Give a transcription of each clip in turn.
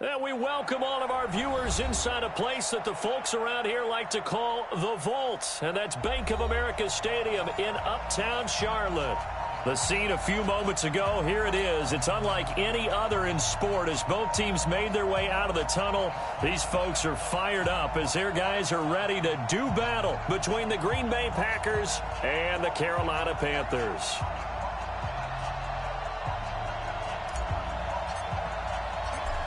And we welcome all of our viewers inside a place that the folks around here like to call the Vault. And that's Bank of America Stadium in Uptown Charlotte. The scene a few moments ago, here it is. It's unlike any other in sport as both teams made their way out of the tunnel. These folks are fired up as their guys are ready to do battle between the Green Bay Packers and the Carolina Panthers.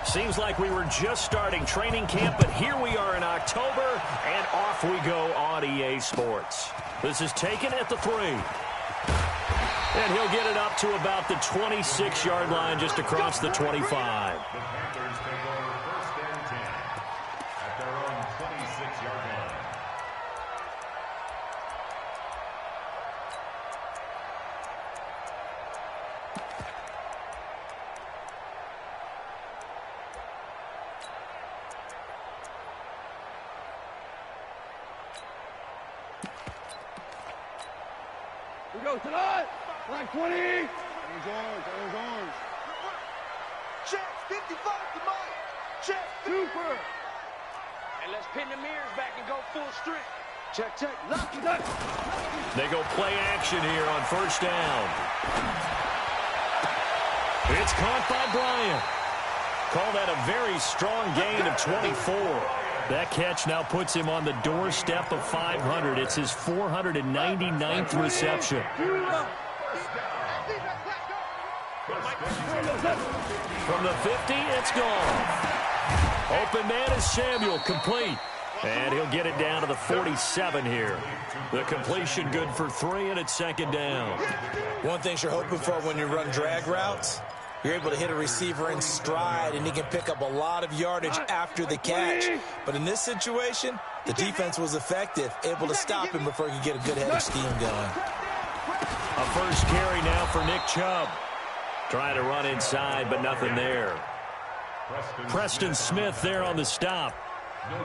Seems like we were just starting training camp, but here we are in October, and off we go on EA Sports. This is taken at the 3. And he'll get it up to about the 26-yard line just across the 25. The Panthers take over 1st and 10 at their own 26-yard line. We go tonight. Line 20. There's orange. Check, 55 to mine. Check. Super. And let's pin the mirrors back and go full strength. Check. Lucky duck. They go play action here on 1st down. It's caught by Bryant. Call that a very strong gain of 24. That catch now puts him on the doorstep of 500. It's his 499th reception. From the 50, it's gone. Open man is Samuel, complete. And he'll get it down to the 47 here. The completion good for 3, and it's 2nd down. One thing you're hoping for when you run drag routes, you're able to hit a receiver in stride, and he can pick up a lot of yardage after the catch. But in this situation, the defense was effective, able to stop him before he could get a good headed scheme going. A first carry now for Nick Chubb. Trying to run inside, but nothing there. Preston Smith there on the stop.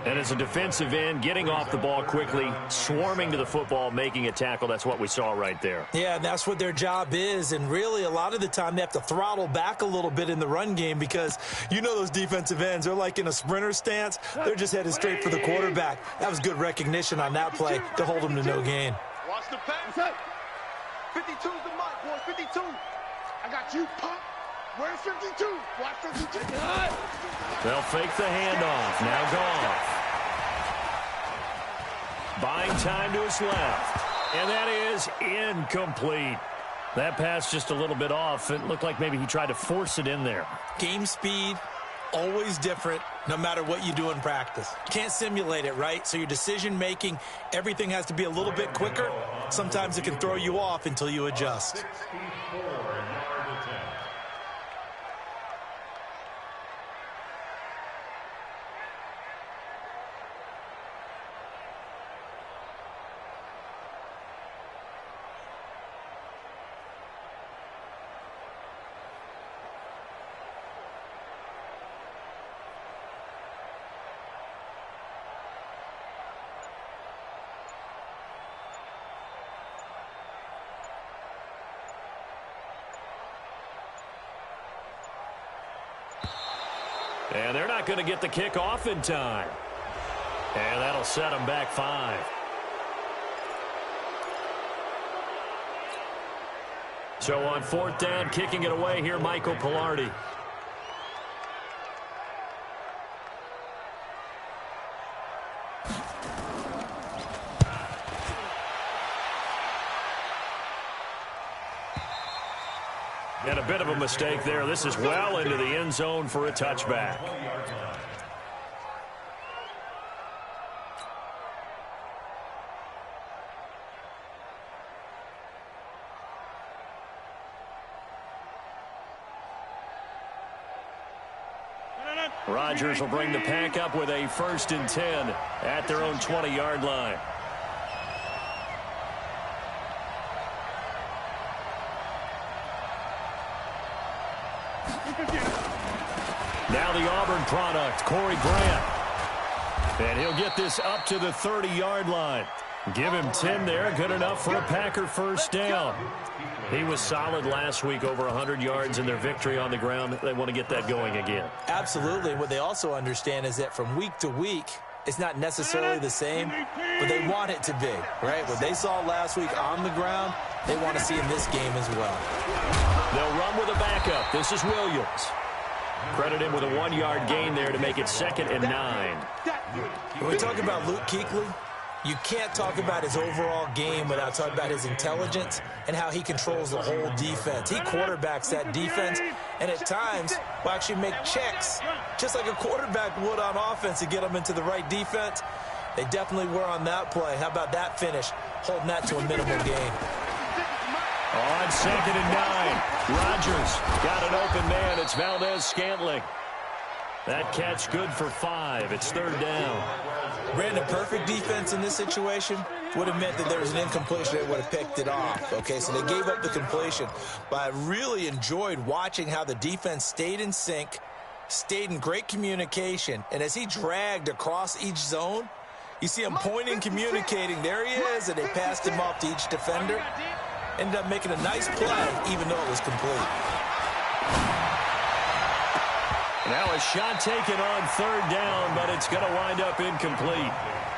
And as a defensive end, getting off the ball quickly, swarming to the football, making a tackle. That's what we saw right there. Yeah, and that's what their job is. And really, a lot of the time, they have to throttle back a little bit in the run game because you know those defensive ends, they're like in a sprinter stance. They're just headed straight for the quarterback. That was good recognition on that play to hold them to no gain. Watch the pass. 52's the mark, boys. 52. I got you, punk. Where's 52? Watch 52. They'll fake the handoff. Now Goff. Buying time to his left. And that is incomplete. That pass just a little bit off. It looked like maybe he tried to force it in there. Game speed, always different, no matter what you do in practice. You can't simulate it, right? So your decision-making, everything has to be a little bit quicker. Sometimes it can throw you off until you adjust. 64 yard attempt. And they're not going to get the kick off in time. And that'll set them back 5. So on 4th down, kicking it away here, Michael Pilardi. And a bit of a mistake there. This is well into the end zone for a touchback. Rodgers will bring the pack up with a 1st and 10 at their own 20-yard line. Now the Auburn product, Corey Grant. And he'll get this up to the 30-yard line. Give him 10 there. Good enough for a Packer first down. He was solid last week, over 100 yards in their victory on the ground. They want to get that going again. Absolutely. What they also understand is that from week to week, it's not necessarily the same, but they want it to be, right? What they saw last week on the ground, they want to see in this game as well. They'll run with a backup. This is Williams. Credit him with a 1-yard gain there to make it 2nd and 9. When we talk about Luke Kuechly, you can't talk about his overall game without talking about his intelligence and how he controls the whole defense. He quarterbacks that defense, and at times will actually make checks, just like a quarterback would on offense to get them into the right defense. They definitely were on that play. How about that finish, holding that to a minimal gain? On 2nd and 9, Rodgers got an open man. It's Valdez-Scantling. That catch good for 5. It's 3rd down. Brandon, perfect defense in this situation would have meant that there was an incompletion. They would have picked it off. Okay, so they gave up the completion. But I really enjoyed watching how the defense stayed in sync, stayed in great communication. And as he dragged across each zone, you see him pointing, communicating. There he is, and they passed him off to each defender. Ended up making a nice play, even though it was complete. Now a shot taken on 3rd down, but it's going to wind up incomplete.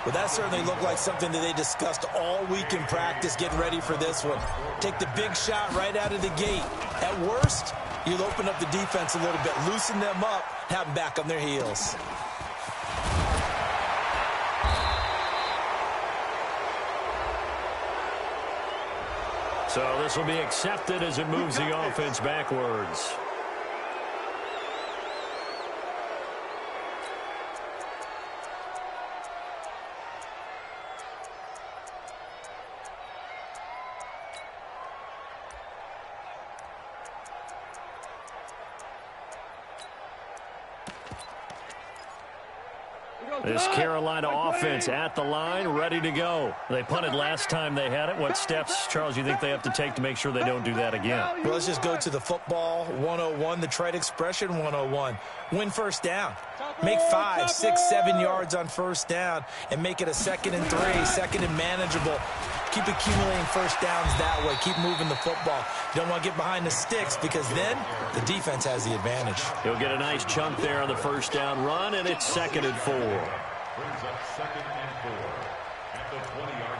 Well, that certainly looked like something that they discussed all week in practice, getting ready for this one. Take the big shot right out of the gate. At worst, you'll open up the defense a little bit, loosen them up, have them back on their heels. So this will be accepted as it moves the offense backwards. This Carolina offense at the line, ready to go. They punted last time they had it. What steps, Charles, you think they have to take to make sure they don't do that again? Well, let's just go to the football 101, the trade expression 101. Win first down. Make 5, 6, 7 yards on first down and make it a 2nd and 3, 2nd and manageable. Keep accumulating first downs that way. Keep moving the football. You don't want to get behind the sticks because then the defense has the advantage. He'll get a nice chunk there on the first down run, and it's 2nd and 4. Brings up 2nd and 4 at the 20-yard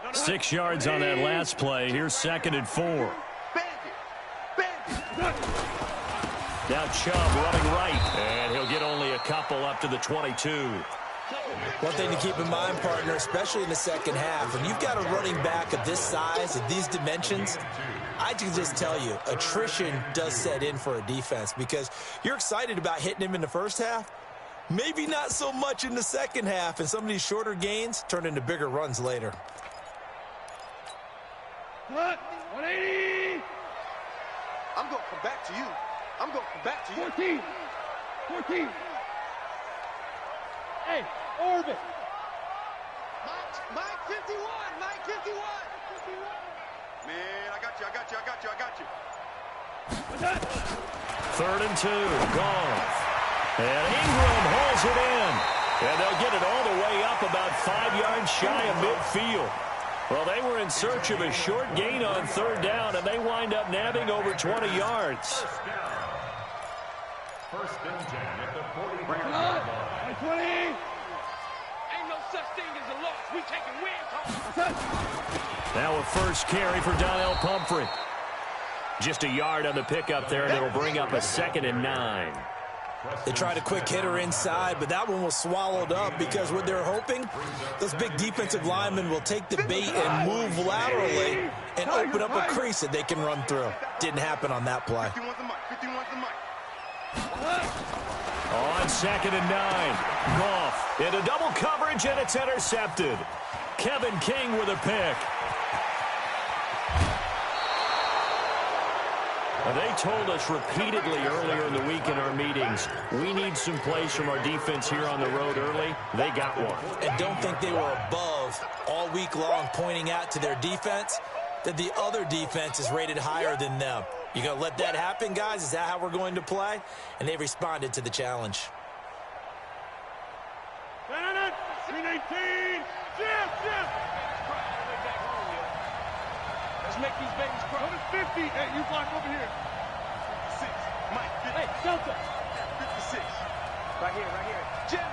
line. 6 yards on that last play. Here's 2nd and 4. Now Chubb running right, and he'll get only a couple up to the 22. One thing to keep in mind, partner, especially in the second half, when you've got a running back of this size, of these dimensions, I can just tell you, attrition does set in for a defense because you're excited about hitting him in the first half, maybe not so much in the second half, and some of these shorter gains turn into bigger runs later. 180! I'm going to come back to you. I'm going to come back to you. 14. Hey, orbit. Mike 51. Mike 51. Man, I got you. 3rd and 2, Goff. And Ingram hauls it in. And they'll get it all the way up about 5 yards shy of midfield. Well, they were in search of a short gain on 3rd down, and they wind up nabbing over 20 yards. First and 10 at the 40-yard line. 20. Ain't no such thing as a loss. We taking wins. Now a first carry for Donnell Pumphrey. Just a yard on the pickup there, and it'll bring up a 2nd and 9. They tried a quick hitter inside, but that one was swallowed up because what they're hoping, those big defensive linemen will take the bait and move laterally and open up a crease that they can run through. Didn't happen on that play. 51's the mic. On 2nd and 9, Goff into double coverage, and it's intercepted. Kevin King with a pick. They told us repeatedly earlier in the week in our meetings, we need some plays from our defense here on the road early. They got one. And don't think they were above all week long pointing out to their defense. that the other defense is rated higher than them. You going to let that happen, guys? Is that how we're going to play? And they responded to the challenge. 319. Jim. Let's make these babies cry. Number 50. Hey, you block over here. 56. Mike, 50. Hey, Delta. 56. Right here. Jim.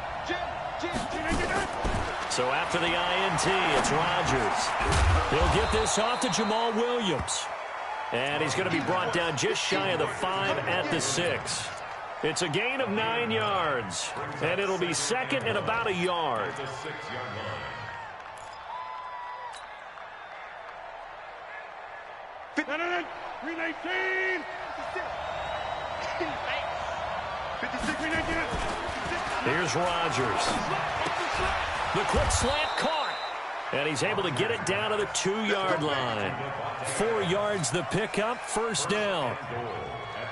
So after the INT, it's Rodgers. He'll get this off to Jamal Williams. And he's going to be brought down just shy of the 5 at the 6. It's a gain of 9 yards. And it'll be second and about a yard. The 6-yard line. 319. 56. 319. Here's Rodgers. The quick slant caught. And he's able to get it down to the 2-yard line. 4 yards the pickup, first down.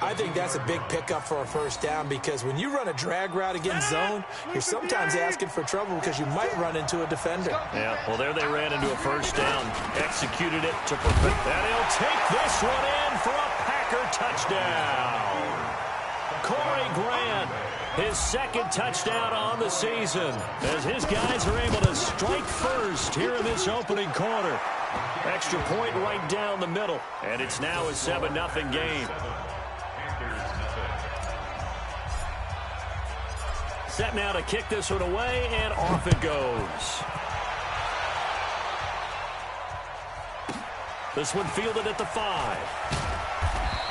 I think that's a big pickup for a first down because when you run a drag route against zone, you're sometimes asking for trouble because you might run into a defender. Yeah, well, there they ran into a first down. Executed it to perfect. And he'll take this one in for a Packer touchdown. Corey Grant, his second touchdown on the season, as his guys are able to strike first here in this opening quarter. Extra point right down the middle, and it's now a 7-0 game. Set now to kick this one away, and off it goes. This one fielded at the 5.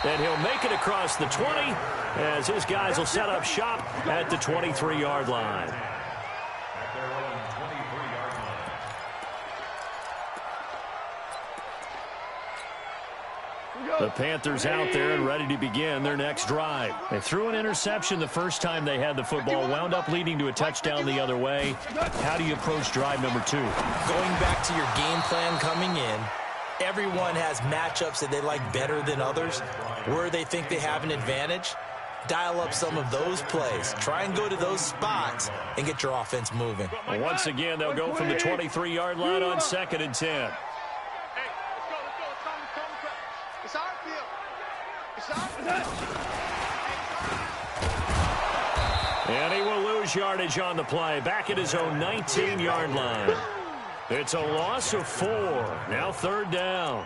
And he'll make it across the 20 as his guys will set up shop at the 23-yard line. At their own 23-yard line. The Panthers out there and ready to begin their next drive. They threw an interception the first time they had the football, wound up leading to a touchdown the other way. How do you approach drive number 2? Going back to your game plan coming in, everyone has matchups that they like better than others, where they think they have an advantage. Dial up some of those plays. Try and go to those spots and get your offense moving. Well, once again, they'll go from the 23-yard line on 2nd and 10. Hey, let's go. It's our field. And he will lose yardage on the play. Back at his own 19-yard line. It's a loss of 4. Now 3rd down.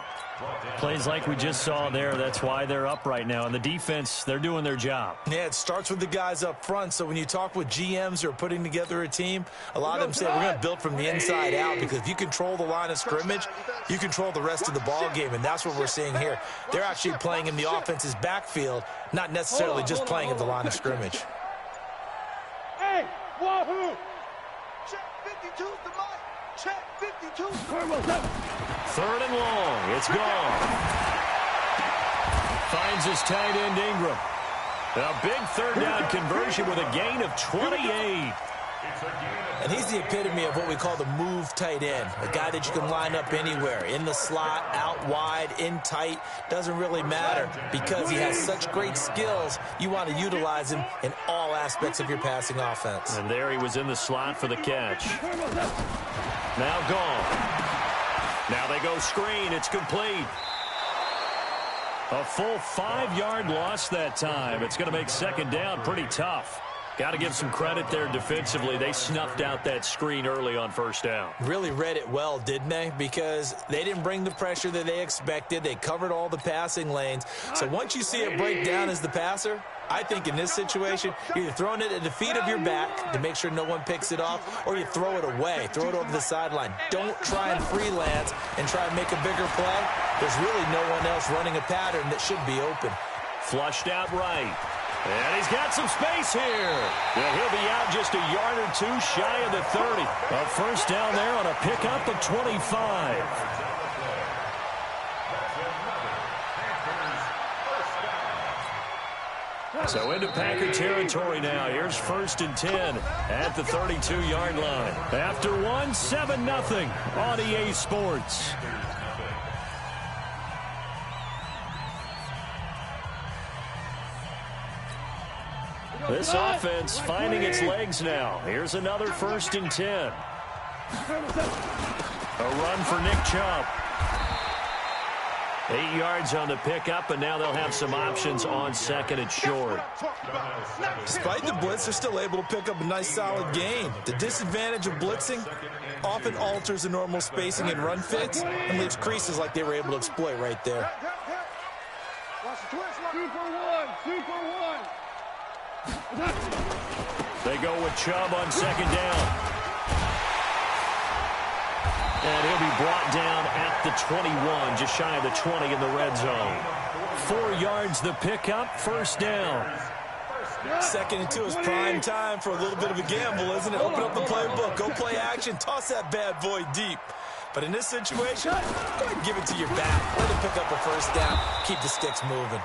Plays like we just saw there. That's why they're up right now. And the defense, they're doing their job. Yeah, it starts with the guys up front. So when you talk with GMs who are putting together a team, a lot of them say we're going to build from the inside out, because if you control the line of scrimmage, you control the rest of the ball game. And that's what we're seeing here. They're actually playing in the offense's backfield, not necessarily just playing at the line of scrimmage. Hey, wahoo! Check 52's the mic. Check 52. 3rd and long. It's gone. Finds his tight end Ingram. A big 3rd down conversion with a gain of 28. And he's the epitome of what we call the move tight end, a guy that you can line up anywhere, in the slot, out wide, in tight, doesn't really matter, because he has such great skills. You want to utilize him in all aspects of your passing offense. And there he was in the slot for the catch. Now gone. Now they go screen. It's complete. A full 5-yard loss that time. It's going to make 2nd down pretty tough. Got to give some credit there defensively. They snuffed out that screen early on 1st down. Really read it well, didn't they? Because they didn't bring the pressure that they expected. They covered all the passing lanes. So once you see it break down as the passer, I think in this situation, you're either throwing it at the feet of your back to make sure no one picks it off, or you throw it away, throw it over the sideline. Don't try and freelance and try and make a bigger play. There's really no one else running a pattern that should be open. Flushed out right. And he's got some space here. Yeah, he'll be out just a yard or 2 shy of the 30. A first down there on a pickup of 25. So into Packer territory now. Here's 1st and 10 at the 32-yard line. After 1, 7-0 on EA Sports. This offense finding its legs now. Here's another 1st and 10. A run for Nick Chubb. 8 yards on the pickup, and now they'll have some options on second and short. Despite the blitz, they're still able to pick up a nice solid gain. The disadvantage of blitzing often alters the normal spacing and run fits and leaves creases like they were able to exploit right there. They go with Chubb on second down. And he'll be brought down at the 21, just shy of the 20 in the red zone. 4 yards the pickup, first down. 2nd and 2 is prime time for a little bit of a gamble, isn't it? Open up the playbook, go play action, toss that bad boy deep. But in this situation, go ahead and give it to your back. Let him pick up a first down, keep the sticks moving.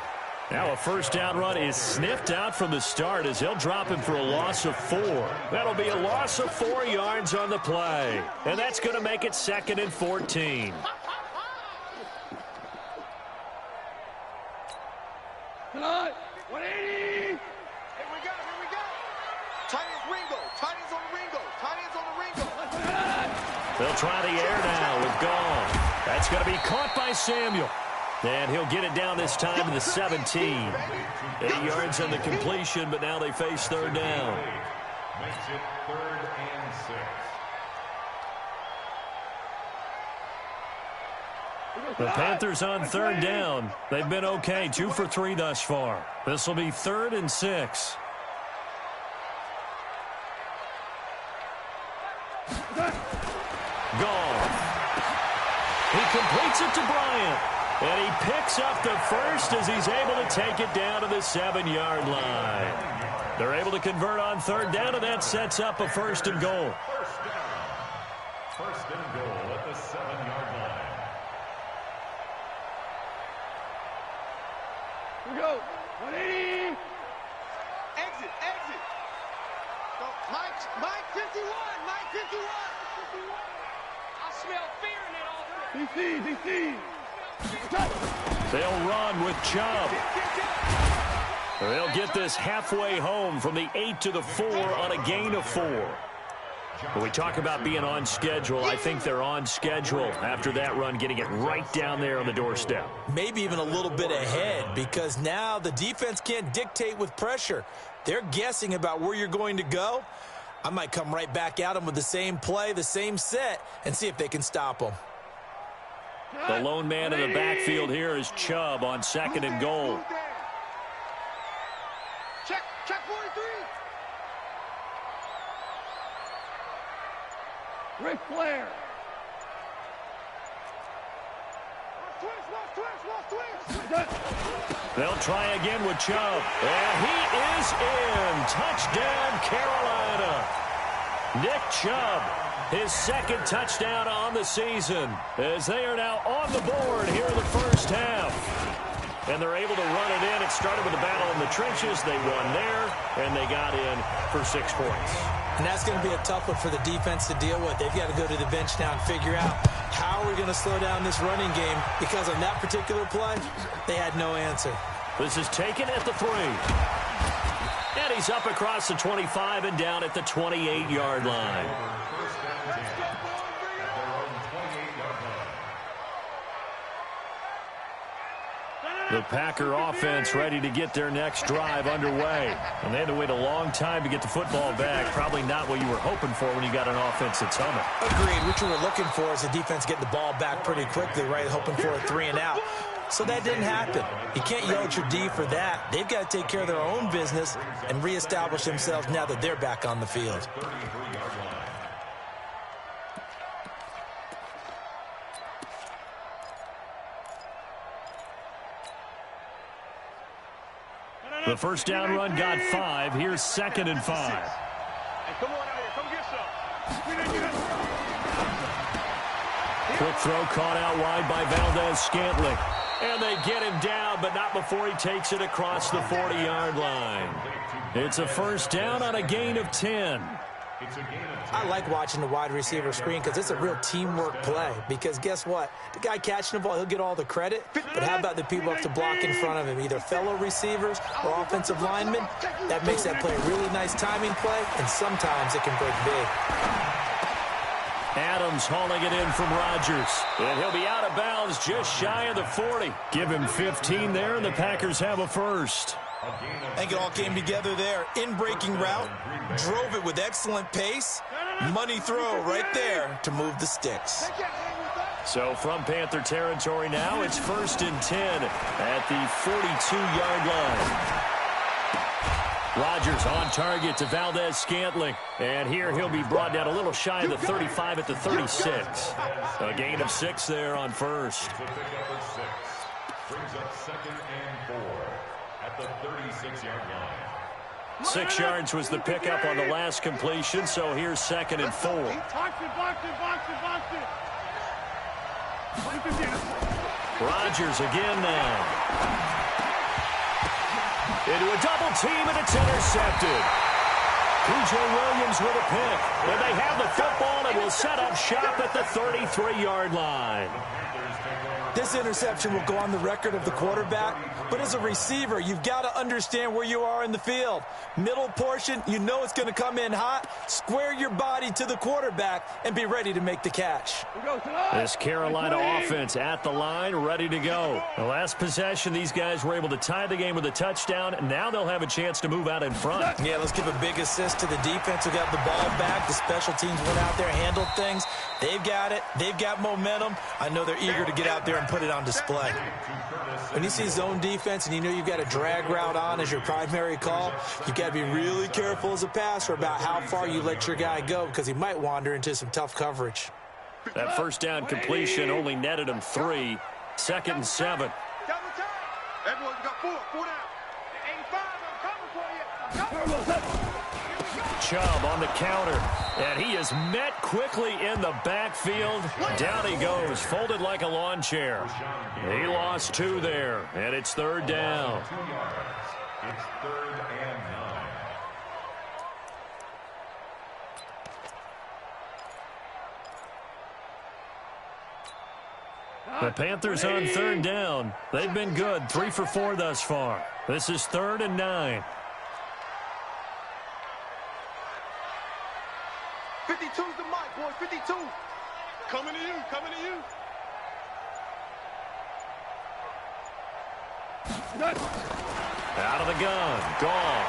Now a first down run is sniffed out from the start as he'll drop him for a loss of 4. That'll be a loss of 4 yards on the play. And that's going to make it 2nd and 14. Tonight, 180. Here we go. Tight ends Ringo. Tight ends on the Ringo. Tight ends on the Ringo. They'll try the air now with Gall. That's going to be caught by Samuel. And he'll get it down this time to the 17. 8 yards on the completion, but now they face third down. Makes it 3rd and 6. The Panthers on third down. They've been okay, 2 for 3 thus far. This will be 3rd and 6. Gall. He completes it to Bryant. And he picks up the first as he's able to take it down to the 7-yard line. They're able to convert on third down, and that sets up a 1st and goal. First and goal at the 7-yard line. Here we go. 180. Exit. Go. Mike 51. Mike 51. I smell fear in that offense. DC. They'll run with Chubb. They'll get this halfway home from the 8 to the 4 on a gain of 4. When we talk about being on schedule, I think they're on schedule after that run, getting it right down there on the doorstep. Maybe even a little bit ahead, because now the defense can't dictate with pressure. They're guessing about where you're going to go. I might come right back at them with the same play, the same set, and see if they can stop them. The lone man in the backfield here is Chubb on 2nd and goal. Check 43. Ric Flair. Twist. They'll try again with Chubb. And he is in. Touchdown, Carolina. Nick Chubb, his 2nd touchdown on the season, as they are now on the board here in the first half. And they're able to run it in. It started with a battle in the trenches. They won there, and they got in for 6 points. And that's going to be a tough one for the defense to deal with. They've got to go to the bench now and figure out how are we going to slow down this running game, because on that particular play, they had no answer. This is taken at the 3. And he's up across the 25 and down at the 28-yard line. First and 10 at their own 28-yard line. The Packer offense ready to get their next drive underway. And they had to wait a long time to get the football back. Probably not what you were hoping for when you got an offense that's humming. Agreed. What you were looking for is the defense getting the ball back pretty quickly, right? Hoping for a 3 and out. So that didn't happen. You can't yell at your D for that. They've got to take care of their own business and reestablish themselves now that they're back on the field. The first down run got 5. Here's 2nd and 5. Hey, come on out here. Come get some. Quick throw caught out wide by Valdez-Scantling. And they get him down, but not before he takes it across the 40-yard line. It's a first down on a gain of 10. I like watching the wide receiver screen because it's a real teamwork play. Because guess what? The guy catching the ball, he'll get all the credit. But how about the people up to block in front of him, either fellow receivers or offensive linemen? That makes that play a really nice timing play, and sometimes it can break big. Adams Williams hauling it in from Rodgers. And he'll be out of bounds just shy of the 40. Give him 15 there, and the Packers have a first. I think it all came together there. In-breaking route, drove it with excellent pace. Money throw right there to move the sticks. So from Panther territory now, it's 1st and 10 at the 42-yard line. Rodgers on target to Valdez-Scantling. And here he'll be brought down a little shy of the 35 at the 36. A gain of 6 there on first. It's a pickup of 6. Brings up 2nd and 4 at the 36-yard line. 6 yards was the pickup on the last completion, so here's 2nd and 4. Rodgers again now. Into a double team, and it's intercepted. P.J. Williams with a pick. And they have the football and will set up shop at the 33-yard line. This interception will go on the record of the quarterback, but as a receiver, you've got to understand where you are in the field. Middle portion, you know it's going to come in hot. Square your body to the quarterback and be ready to make the catch. This Carolina offense at the line, ready to go. The last possession, these guys were able to tie the game with a touchdown. Now they'll have a chance to move out in front. Yeah, let's give a big assist to the defense who got the ball back. The special teams went out there, handled things. They've got it. They've got momentum. I know they're eager to get out there and put it on display. When you see zone defense and you know you've got a drag route on as your primary call, you've got to be really careful as a passer about how far you let your guy go because he might wander into some tough coverage. That first down completion only netted him 3. 2nd and 7. Everyone got 4 down. 85, I'm coming for you. Chubb on the counter, and he is met quickly in the backfield. Down he goes, folded like a lawn chair. He lost 2 there, and it's 3rd down. 2 yards. It's 3rd and 9. The Panthers on 3rd down. They've been good, 3 for 4 thus far. This is 3rd and 9. 52's the mic, boys. 52. Coming to you. Coming to you. Out of the gun. Goff.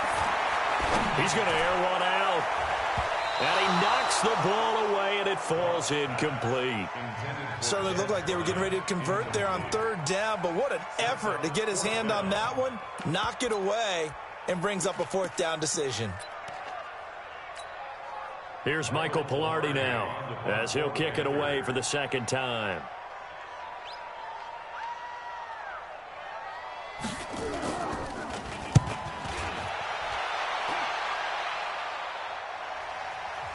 He's going to air one out. And he knocks the ball away, and it falls incomplete. Certainly looked like they were getting ready to convert there on 3rd down, but what an effort to get his hand on that one, knock it away, and brings up a 4th down decision. Here's Michael Pilardi now, as he'll kick it away for the 2nd time.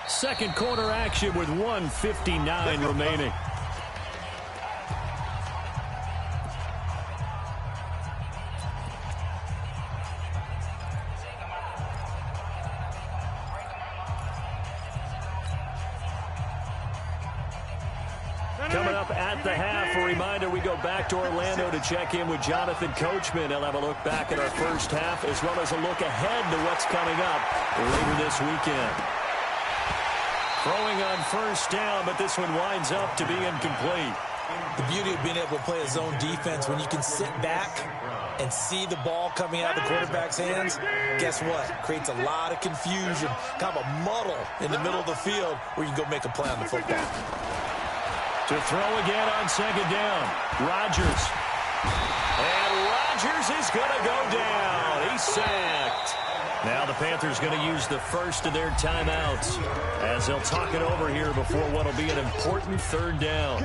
Second quarter action with 1:59 remaining. Coming up at the half, a reminder we go back to Orlando to check in with Jonathan Coachman. He'll have a look back at our first half as well as a look ahead to what's coming up later this weekend. Throwing on 1st down, but this one winds up to be incomplete. The beauty of being able to play a zone defense when you can sit back and see the ball coming out of the quarterback's hands, guess what? Creates a lot of confusion, kind of a muddle in the middle of the field where you can go make a play on the football. To throw again on 2nd down. Rodgers. And Rodgers is going to go down. He's sacked. Now the Panthers going to use the first of their timeouts as they'll talk it over here before what will be an important 3rd down.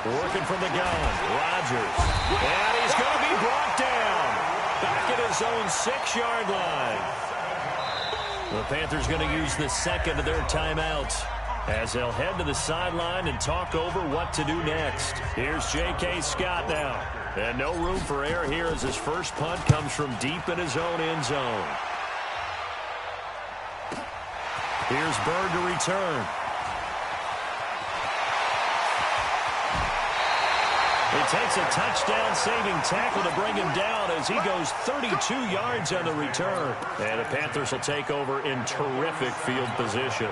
Working from the gun, Rodgers. And he's going to be brought down. back at his own 6-yard line. The Panthers going to use the second of their timeouts as they'll head to the sideline and talk over what to do next. Here's J.K. Scott now. And no room for error here as his first punt comes from deep in his own end zone. Here's Bird to return. It takes a touchdown-saving tackle to bring him down as he goes 32 yards on the return. And the Panthers will take over in terrific field position.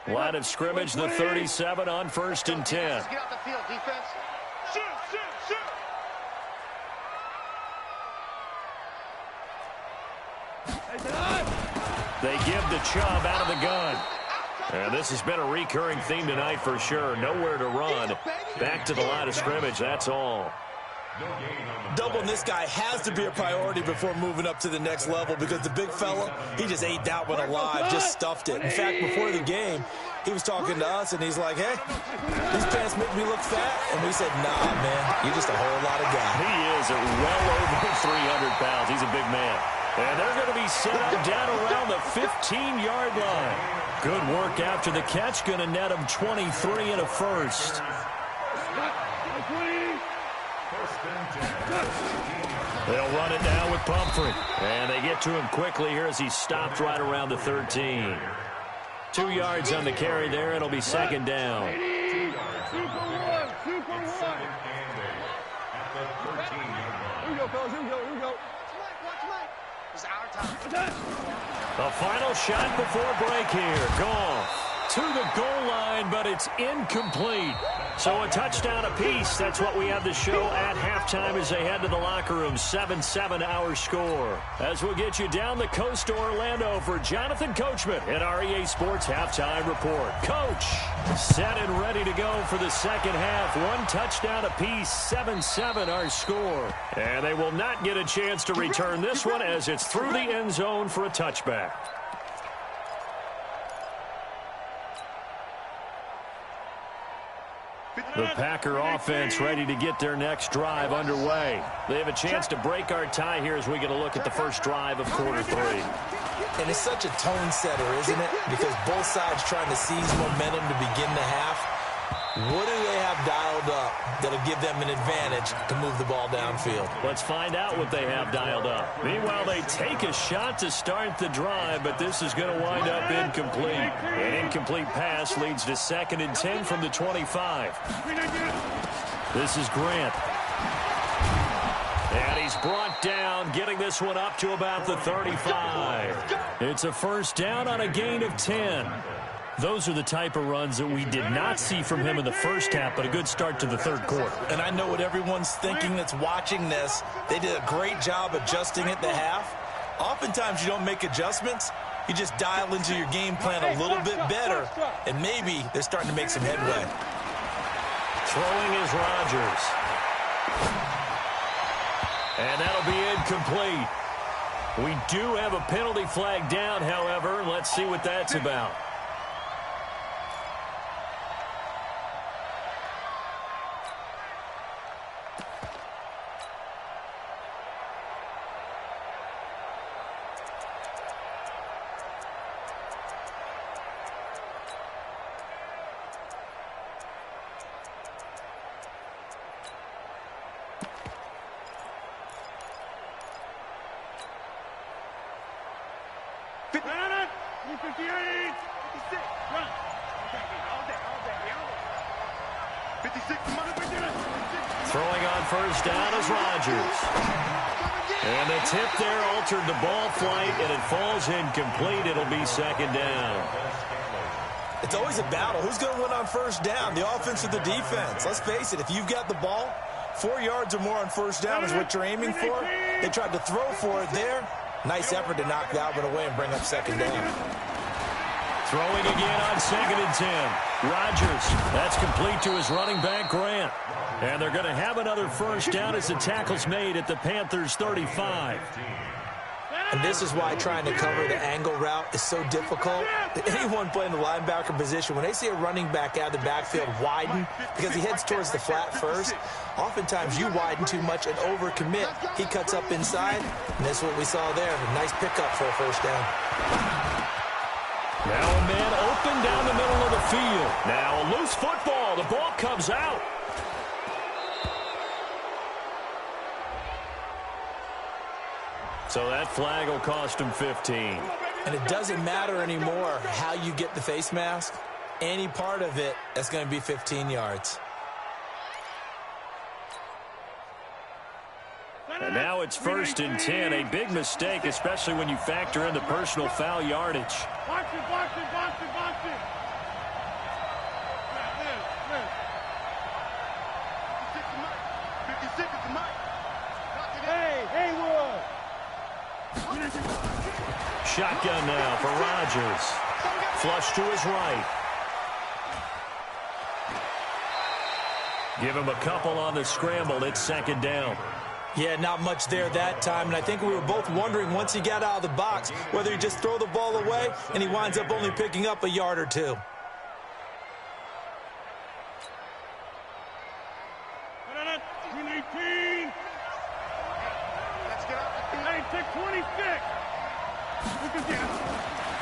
Line of scrimmage, the 37 on 1st and 10. Get out the field, defense. Shoot, shoot, shoot. They give the Chubb out of the gun. And this has been a recurring theme tonight for sure. Nowhere to run. Back to the line of scrimmage, that's all. Doubling this guy has to be a priority before moving up to the next level because the big fella, he just ate that one alive, just stuffed it. In fact, before the game, he was talking to us, and he's like, hey, these pants make me look fat. And we said, nah, man, you're just a whole lot of guy. He is at well over 300 pounds. He's a big man. And they're going to be set up down around the 15-yard line. Good work after the catch, going to net him 23 and a first. They'll run it now with Pumphrey. And they get to him quickly here as he stopped right around the 13. 2 yards on the carry there. It'll be second down. Super one. Here we go, fellas. Here we go. It's our time. The final shot before break here. Goff to the goal line, but it's incomplete. So a touchdown apiece. That's what we have to show at halftime as they head to the locker room. 7-7 our score. As we'll get you down the coast to Orlando for Jonathan Coachman in our EA Sports Halftime Report. Coach, set and ready to go for the second half. 1 touchdown apiece, 7-7 our score. And they will not get a chance to return this one as it's through the end zone for a touchback. The Packer offense ready to get their next drive underway. They have a chance to break our tie here as we get a look at the first drive of quarter 3. And it's such a tone setter, isn't it? Because both sides trying to seize momentum to begin the half. What do they have dialed up that'll give them an advantage to move the ball downfield? Let's find out what they have dialed up. Meanwhile, they take a shot to start the drive, but this is going to wind up incomplete. An incomplete pass leads to 2nd and 10 from the 25. This is Grant. And he's brought down, getting this one up to about the 35. It's a first down on a gain of 10. Those are the type of runs that we did not see from him in the first half, but a good start to the third quarter. And I know what everyone's thinking that's watching this. They did a great job adjusting at the half. Oftentimes you don't make adjustments. You just dial into your game plan a little bit better, and maybe they're starting to make some headway. Throwing is Rodgers. And that'll be incomplete. We do have a penalty flag down, however. Let's see what that's about. Throwing on first down is Rodgers. And the tip there altered the ball flight, and it falls incomplete. It'll be second down. It's always a battle. Who's going to win on first down, the offense or the defense? Let's face it, if you've got the ball, 4 yards or more on first down is what you're aiming for. They tried to throw for it there. Nice effort to knock that one away and bring up second down. Throwing again on 2nd and 10. Rodgers, that's complete to his running back, Grant. And they're going to have another first down as the tackle's made at the Panthers' 35. And this is why trying to cover the angle route is so difficult. Anyone playing the linebacker position, when they see a running back out of the backfield widen because he heads towards the flat first, oftentimes you widen too much and overcommit. He cuts up inside, and that's what we saw there. A nice pickup for a first down. Now a man open down the middle of the field. Now a loose football. The ball comes out. So that flag will cost him 15. And it doesn't matter anymore how you get the face mask. Any part of it, that's going to be 15 yards. And now it's 1st and 10. A big mistake, especially when you factor in the personal foul yardage. Box it, box it, box it, box it. Hey, Haywood. Shotgun now for Rodgers. Flush to his right. Give him a couple on the scramble. It's 2nd down. Yeah, not much there that time, and I think we were both wondering once he got out of the box whether he just throw the ball away and he winds up only picking up a yard or two.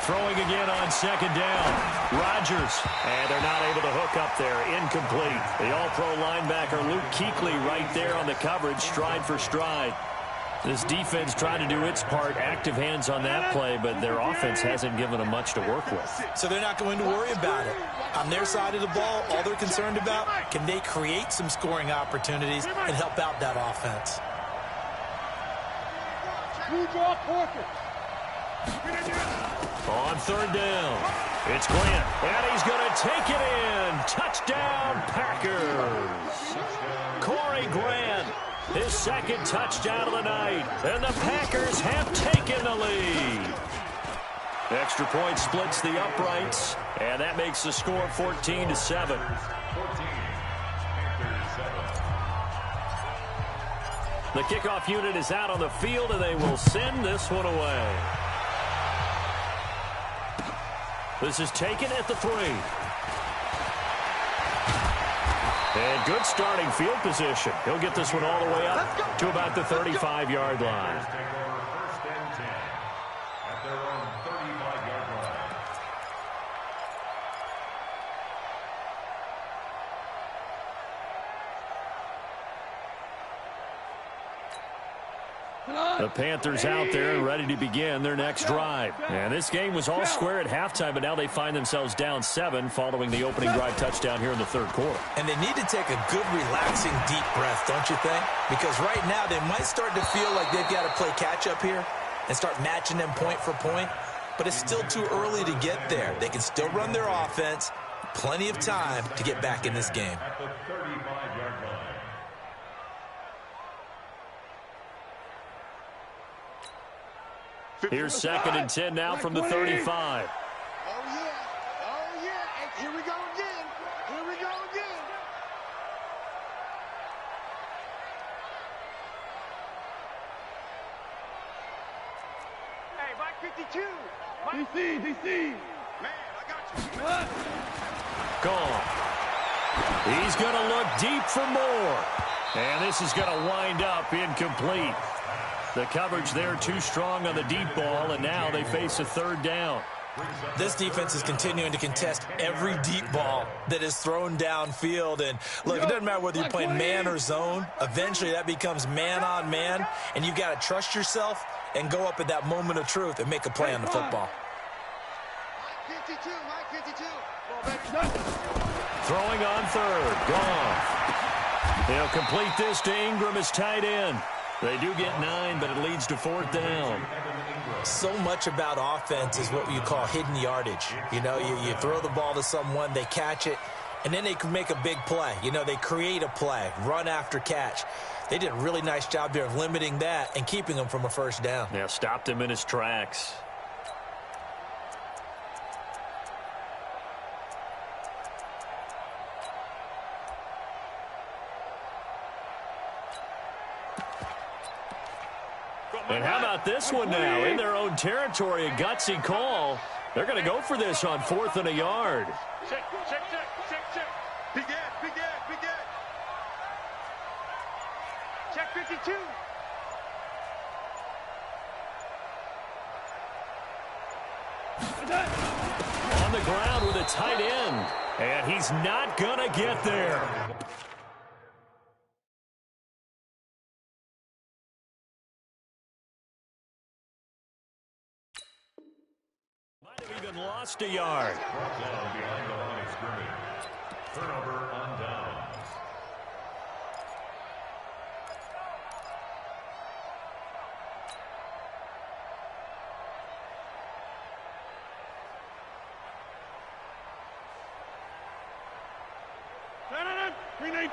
Throwing again on 2nd down. Rodgers. And they're not able to hook up there. Incomplete. The all-pro linebacker Luke Kuechly right there on the coverage, stride for stride. This defense trying to do its part, active hands on that play, but their offense hasn't given them much to work with. So they're not going to worry about it. On their side of the ball, all they're concerned about, can they create some scoring opportunities and help out that offense? On 3rd down, it's Grant, and he's going to take it in. Touchdown, Packers. Corey Grant, his 2nd touchdown of the night, and the Packers have taken the lead. Extra point splits the uprights, and that makes the score 14-7. The kickoff unit is out on the field, and they will send this one away. This is taken at the 3. And good starting field position. He'll get this one all the way up to about the 35-yard line. The Panthers out there and ready to begin their next drive. And this game was all square at halftime, but now they find themselves down 7 following the opening drive touchdown here in the 3rd quarter. And they need to take a good, relaxing, deep breath, don't you think? Because right now they might start to feel like they've got to play catch-up here and start matching them point for point. But it's still too early to get there. They can still run their offense. Plenty of time to get back in this game. At the 35-yard line. Here's 2nd and 10 now from the 35. Oh, yeah. Oh, yeah. And here we go again. Here we go again. Hey, Mike 52. DC. Man, I got you. Gone. He's going to look deep for more. And this is going to wind up incomplete. The coverage there too strong on the deep ball, and now they face a 3rd down. This defense is continuing to contest every deep ball that is thrown downfield. And, look, it doesn't matter whether you're playing man or zone. Eventually that becomes man on man, and you've got to trust yourself and go up at that moment of truth and make a play on the football. Mike 52, Mike 52. Throwing on 3rd. Gone. They'll complete this to Ingram as tight end. They do get 9, but it leads to 4th down. So much about offense is what you call hidden yardage. You know, you throw the ball to someone, they catch it, and then they can make a big play. You know, they create a play, run after catch. They did a really nice job there of limiting that and keeping him from a 1st down. Yeah, stopped him in his tracks. And how about this one now? In their own territory, a gutsy call. They're going to go for this on 4th and a yard. Check. Big Ed. Check 52. On the ground with a tight end. And he's not going to get there. Might have even lost a yard. Down behind the line of scrimmage. Turnover on downs. Green 18.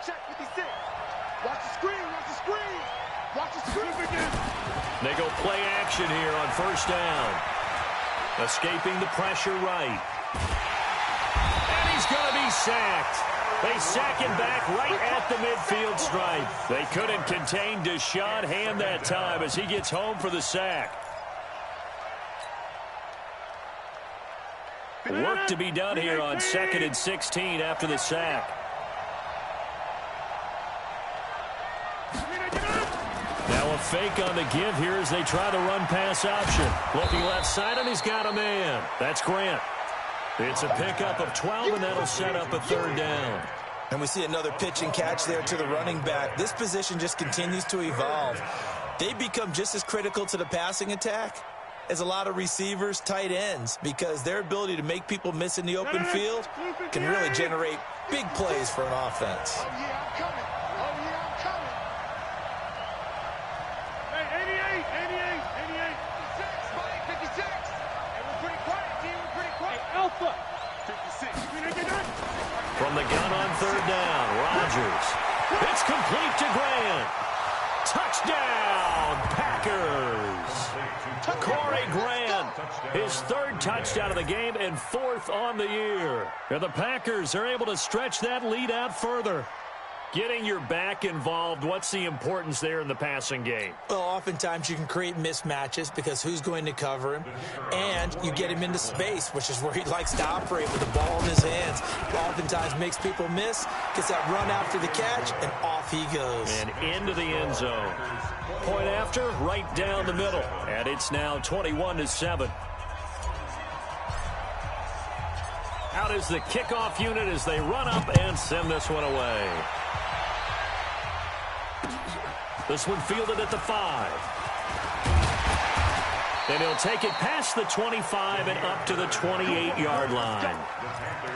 Check 56. Watch the screen. They go play action here on 1st down. Escaping the pressure right. And he's going to be sacked. They sack him back right at the midfield stripe. They couldn't contain Deshaun Hand that time as he gets home for the sack. Work to be done here on 2nd and 16 after the sack. Now a fake on the give here as they try the run-pass option. Looking left side, and he's got a man. That's Grant. It's a pickup of 12, and that'll set up a 3rd down. And we see another pitch and catch there to the running back. This position just continues to evolve. They become just as critical to the passing attack as a lot of receivers, tight ends, because their ability to make people miss in the open field can really generate big plays for an offense. Oh, yeah, I'm coming. Hey, 88. 56. Hey, we're pretty quiet, team. We're pretty quiet. Hey, Alpha. 56. From the gun on 3rd down, Rodgers. It's complete to Grant. Touchdown, Packers. Corey Grant, his 3rd touchdown of the game and 4th on the year. And the Packers are able to stretch that lead out further. Getting your back involved, what's the importance there in the passing game? Well, oftentimes you can create mismatches because who's going to cover him, and you get him into space, which is where he likes to operate with the ball in his hands. Oftentimes makes people miss, gets that run after the catch, and off he goes. And into the end zone. Point after, right down the middle. And it's now 21-7. Out is the kickoff unit as they run up and send this one away. This one fielded at the 5. And he'll take it past the 25 and up to the 28-yard line.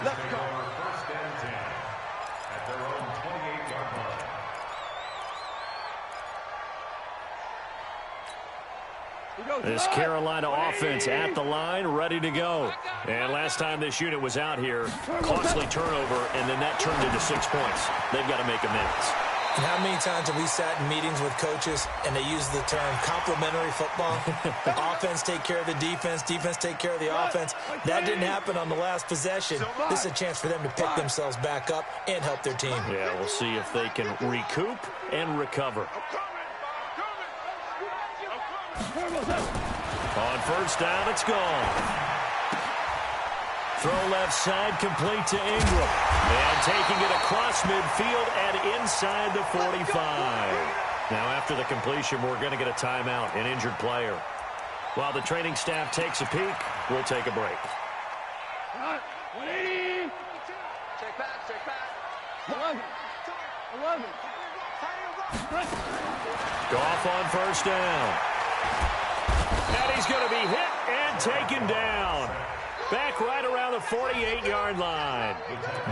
Let's go. 1st and 10 at their own 28-yard line. This Carolina offense at the line, ready to go. And last time this unit was out here, costly turnover, and then that turned into 6 points. They've got to make amends. And how many times have we sat in meetings with coaches and they use the term complementary football? Offense take care of the defense, defense take care of the offense. That didn't happen on the last possession. This is a chance for them to pick themselves back up and help their team. Yeah, we'll see if they can recoup and recover. On 1st down, it's gone. Throw left side, complete to Ingram. And taking it across midfield and inside the 45. Now, after the completion, we're going to get a timeout, an injured player. While the training staff takes a peek, we'll take a break. 180. Check back. 11. Goff on 1st down. And he's going to be hit and taken down. Back right around the 48-yard line.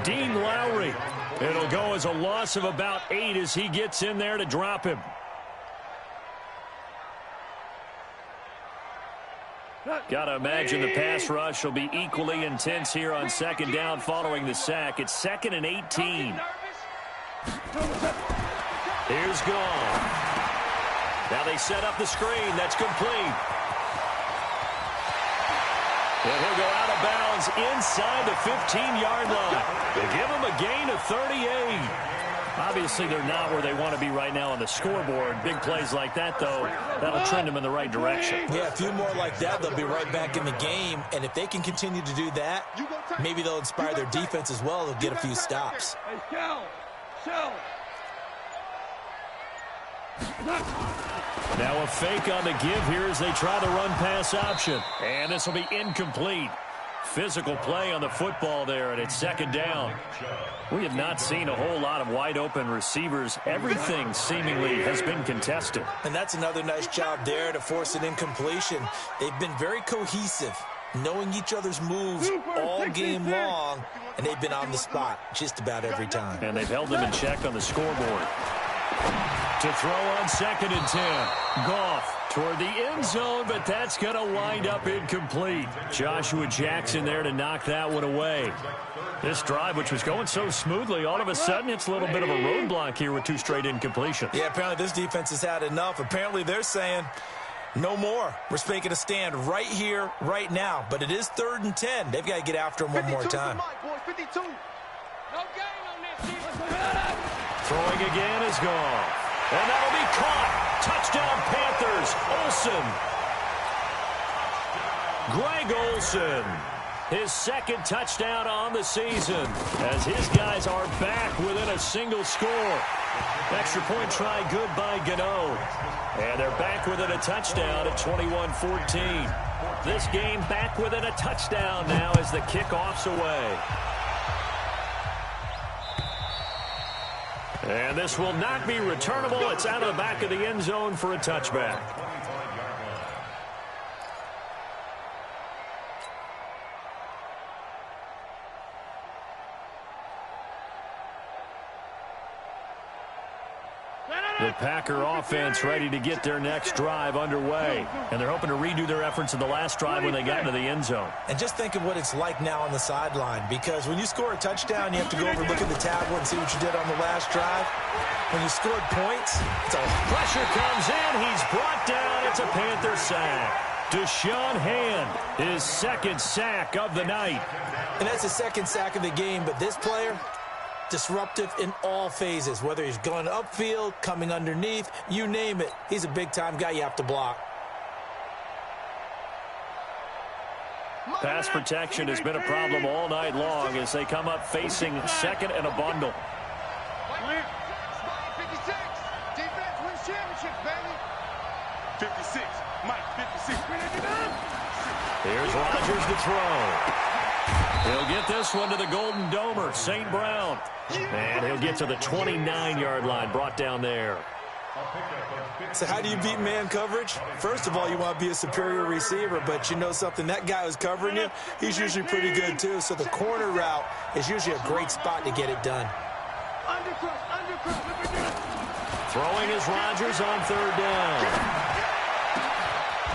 Dean Lowry. It'll go as a loss of about 8 as he gets in there to drop him. Got to imagine the pass rush will be equally intense here on 2nd down following the sack. It's 2nd and 18. Here's Goff. Now they set up the screen. That's complete. And he'll go out of bounds inside the 15-yard line. They give him a gain of 38. Obviously, they're not where they want to be right now on the scoreboard. Big plays like that, though, that'll trend them in the right direction. Yeah, a few more like that, they'll be right back in the game. And if they can continue to do that, maybe they'll inspire their defense as well. They'll get a few stops. Now a fake on the give here as they try the run-pass option. And this will be incomplete. Physical play on the football there, and it's second down. We have not seen a whole lot of wide-open receivers. Everything seemingly has been contested. And that's another nice job there to force an incompletion. They've been very cohesive, knowing each other's moves all game long, and they've been on the spot just about every time. And they've held them in check on the scoreboard. To throw on 2nd and 10. Goff toward the end zone, but that's going to wind up incomplete. Joshua Jackson there to knock that one away. This drive, which was going so smoothly, all of a sudden it's a little bit of a roadblock here with 2 straight incompletions. Yeah, apparently this defense has had enough. Apparently they're saying no more. We're making a stand right here, right now. But it is 3rd and 10. They've got to get after him one more time. Throwing again is gone. And that'll be caught. Touchdown Panthers. Olsen. Greg Olsen. His 2nd touchdown on the season as his guys are back within a single score. Extra point try good by Gano. And they're back within a touchdown at 21-14. This game back within a touchdown now as the kickoff's away. And this will not be returnable. It's out of the back of the end zone for a touchback. The Packer offense ready to get their next drive underway. And they're hoping to redo their efforts in the last drive when they got into the end zone. And just think of what it's like now on the sideline, because when you score a touchdown, you have to go over and look at the tablet and see what you did on the last drive. When you scored points, it's all pressure comes in. He's brought down. It's a Panther sack. Deshaun Hand, his 2nd sack of the night. And that's the 2nd sack of the game, but this player, disruptive in all phases, whether he's going upfield, coming underneath, you name it. He's a big-time guy you have to block. Pass protection has been a problem all night long as they come up facing 2nd and a bundle. 56. Defense wins championships, baby. 56. Mike, 56. Here's Rodgers to throw. He'll get this one to the Golden Domer, St. Brown. And he'll get to the 29-yard line, brought down there. So how do you beat man coverage? First of all, you want to be a superior receiver, but you know something, that guy who's covering you, he's usually pretty good too. So the corner route is usually a great spot to get it done. Throwing is Rodgers on 3rd down.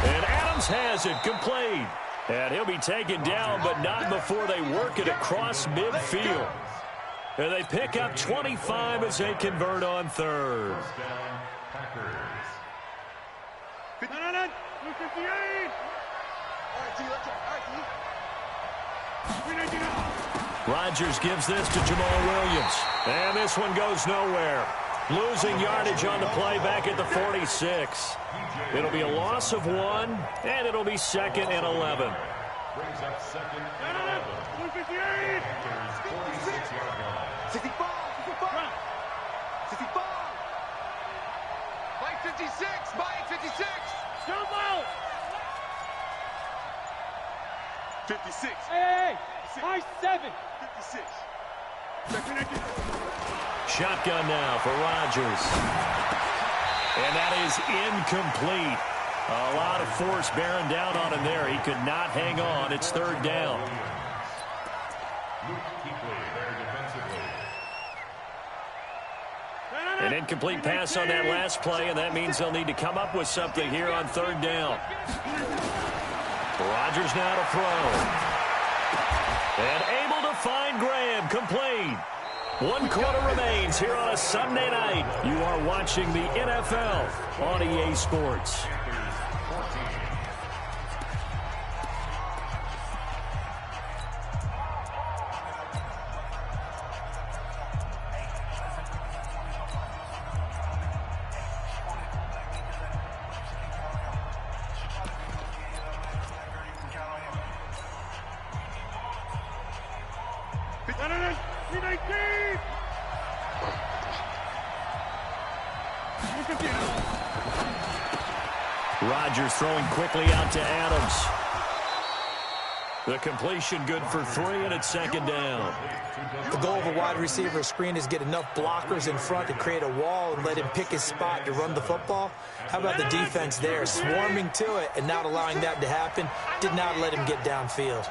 And Adams has it, complete. And he'll be taken down, but not before they work it across midfield. And they pick up 25 as they convert on 3rd. Rodgers gives this to Jamal Williams. And this one goes nowhere. Losing yardage on the play back at the 46. It'll be a loss of 1, and it'll be 2nd and 11. Brings up 2nd and 11. 46-yard line. 65. 65. Mike 56. Mike 56. Jump out. 56. Hey, Mike 7. 56. Shotgun now for Rodgers. And that is incomplete. A lot of force bearing down on him there. He could not hang on. It's 3rd down. An incomplete pass on that last play, and that means they'll need to come up with something here on 3rd down. Rodgers now to throw. And able to find Graham, complete. 1 quarter remains here on a Sunday night. You are watching the NFL on EA Sports. Rodgers throwing quickly out to Adams. The completion good for 3, and it's second down. The goal of a wide receiver screen is get enough blockers in front to create a wall and let him pick his spot to run the football. How about the defense there, swarming to it and not allowing that to happen? Did not let him get downfield.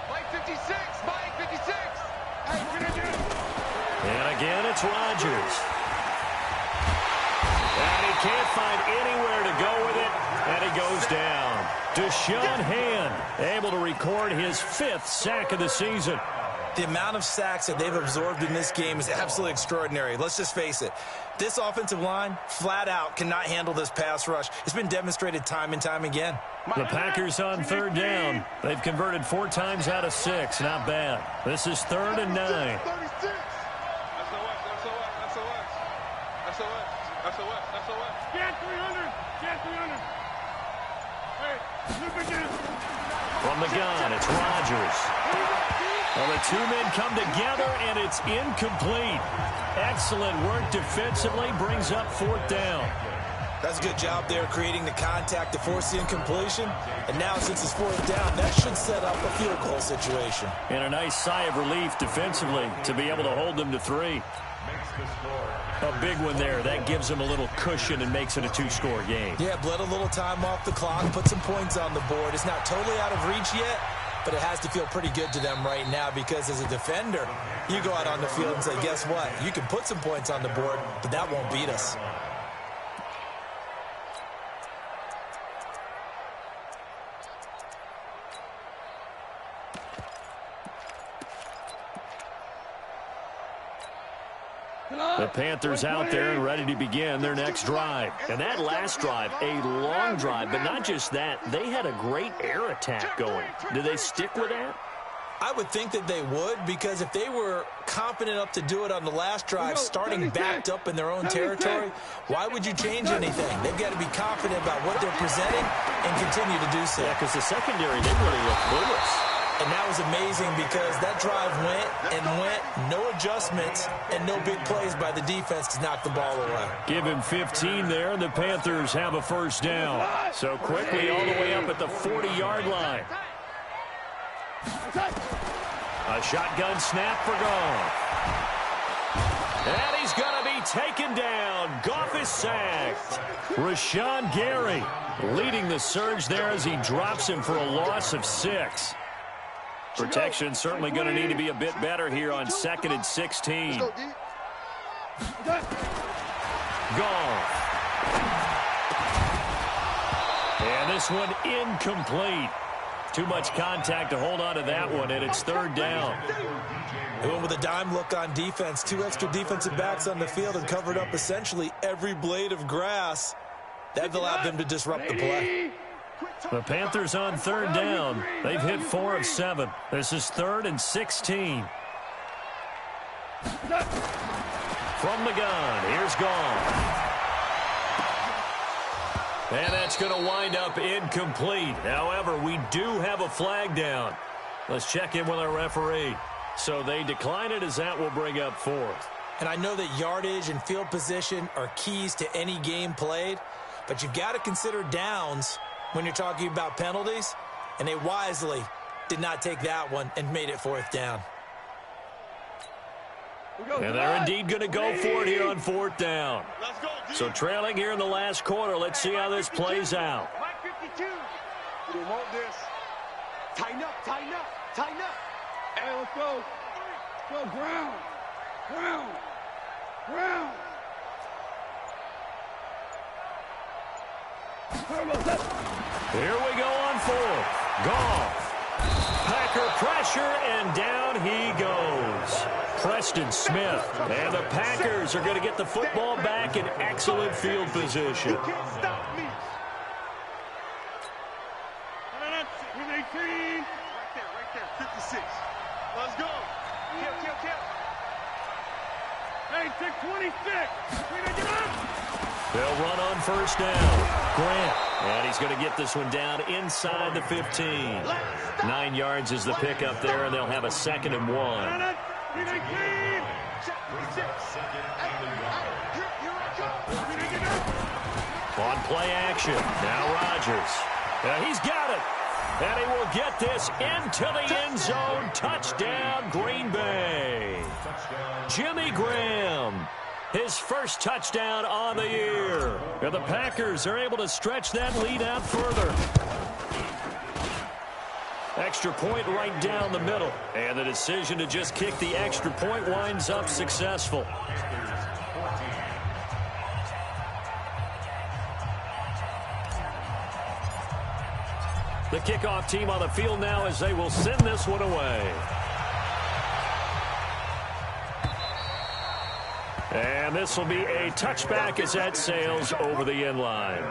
Mike 56, Mike 56. Hey, what are you doing? And again, it's Rodgers. And he can't find anywhere to go with it, and he goes down. Deshaun Hand able to record his 5th sack of the season. The amount of sacks that they've absorbed in this game is absolutely extraordinary. Let's just face it. This offensive line, flat out, cannot handle this pass rush. It's been demonstrated time and time again. The Packers on 3rd down. They've converted 4 times out of 6. Not bad. This is 3rd and 9. From the gun, it's Rodgers. Well, the 2 men come together, and it's incomplete. Excellent work defensively, brings up 4th down. That's a good job there creating the contact to force the incompletion. And now, since it's 4th down, that should set up a field goal situation. And a nice sigh of relief defensively to be able to hold them to 3. A big one there. That gives them a little cushion and makes it a 2-score game. Yeah, bled a little time off the clock, put some points on the board. It's not totally out of reach yet, but it has to feel pretty good to them right now because as a defender, you go out on the field and say, guess what? You can put some points on the board, but that won't beat us. The Panthers out there and ready to begin their next drive. And that last drive, a long drive, but not just that. They had a great air attack going. Do they stick with that? I would think that they would, because if they were confident enough to do it on the last drive, starting backed up in their own territory, why would you change anything? They've got to be confident about what they're presenting and continue to do so. Yeah, because the secondary, they really look clueless. And that was amazing because that drive went, no adjustments, and no big plays by the defense to knock the ball away. Give him 15 there, and the Panthers have a 1st down. So quickly all the way up at the 40-yard line. A shotgun snap for Goff. And he's going to be taken down. Goff is sacked. Rashawn Gary leading the surge there as he drops him for a loss of 6. Protection certainly going to need to be a bit better here on 2nd and 16. Goff. And this one incomplete. Too much contact to hold on to that one, and it's 3rd down. They went with a dime look on defense. 2 extra defensive backs on the field and covered up essentially every blade of grass. That allowed them to disrupt the play. The Panthers on 3rd down. They've hit 4 of 7. This is 3rd and 16. From the gun, here's Goff. And that's going to wind up incomplete. However, we do have a flag down. Let's check in with our referee. So they decline it, as that will bring up 4th. And I know that yardage and field position are keys to any game played, but you've got to consider downs when you're talking about penalties, and they wisely did not take that one and made it 4th down. And they're indeed going to go for it here on 4th down. So trailing here in the last quarter, let's see how this plays out. Mike 52. We don't want this. Tighten up, tighten up, tighten up. Hey, let's go. Go, ground. Ground. Ground. Here we go on 4th. Goff. Packer pressure, and down he goes. Preston Smith. And the Packers are going to get the football back in excellent field position. You can't stop me. With 18. Right there, 56. Let's go. Kill. Hey, take 26. We gotta get up. They'll run on 1st down. Grant. And he's going to get this one down inside the 15. 9 yards is the pickup there, and they'll have a 2nd and 1. On play action, now Rodgers. He's got it. And he will get this into the end zone. Touchdown, Green Bay. Jimmy Graham, his first touchdown on the year. And the Packers are able to stretch that lead out further. Extra point right down the middle. And the decision to just kick the extra point winds up successful. The kickoff team on the field now as they will send this one away. And this will be a touchback as that sails over the end line.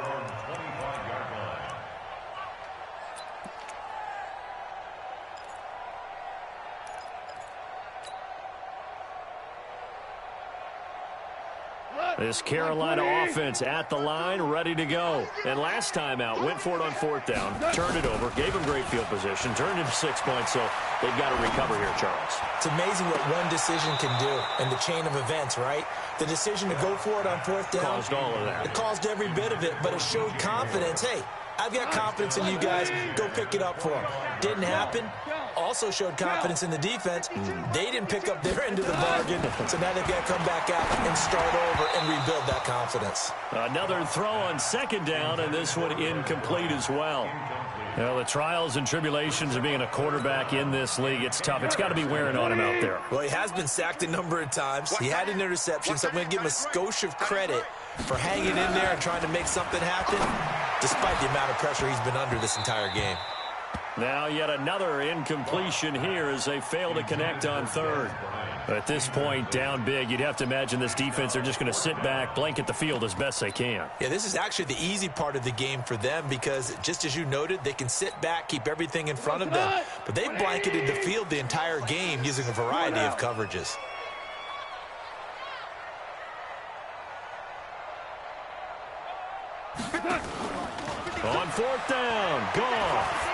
This Carolina offense at the line, ready to go. And last time out, went for it on 4th down, turned it over, gave them great field position, turned into 6 points, so they've got to recover here, Charles. It's amazing what one decision can do in the chain of events, right? The decision to go for it on 4th down. Caused all of that. It caused every bit of it, but it showed confidence. Hey, I've got confidence in you guys. Go pick it up for them. Didn't happen. Also showed confidence in the defense. They didn't pick up their end of the bargain, so now they've got to come back out and start over and rebuild that confidence. Another throw on 2nd down, and this one incomplete as well. You know, the trials and tribulations of being a quarterback in this league, it's tough. It's got to be wearing on him out there. Well, he has been sacked a number of times. He had an interception, so I'm going to give him a skosh of credit for hanging in there and trying to make something happen, despite the amount of pressure he's been under this entire game. Now yet another incompletion here as they fail to connect on 3rd. At this point, down big, you'd have to imagine this defense are just going to sit back, blanket the field as best they can. Yeah, this is actually the easy part of the game for them because, just as you noted, they can sit back, keep everything in front of them. But they've blanketed the field the entire game using a variety of coverages. On 4th down, Goff.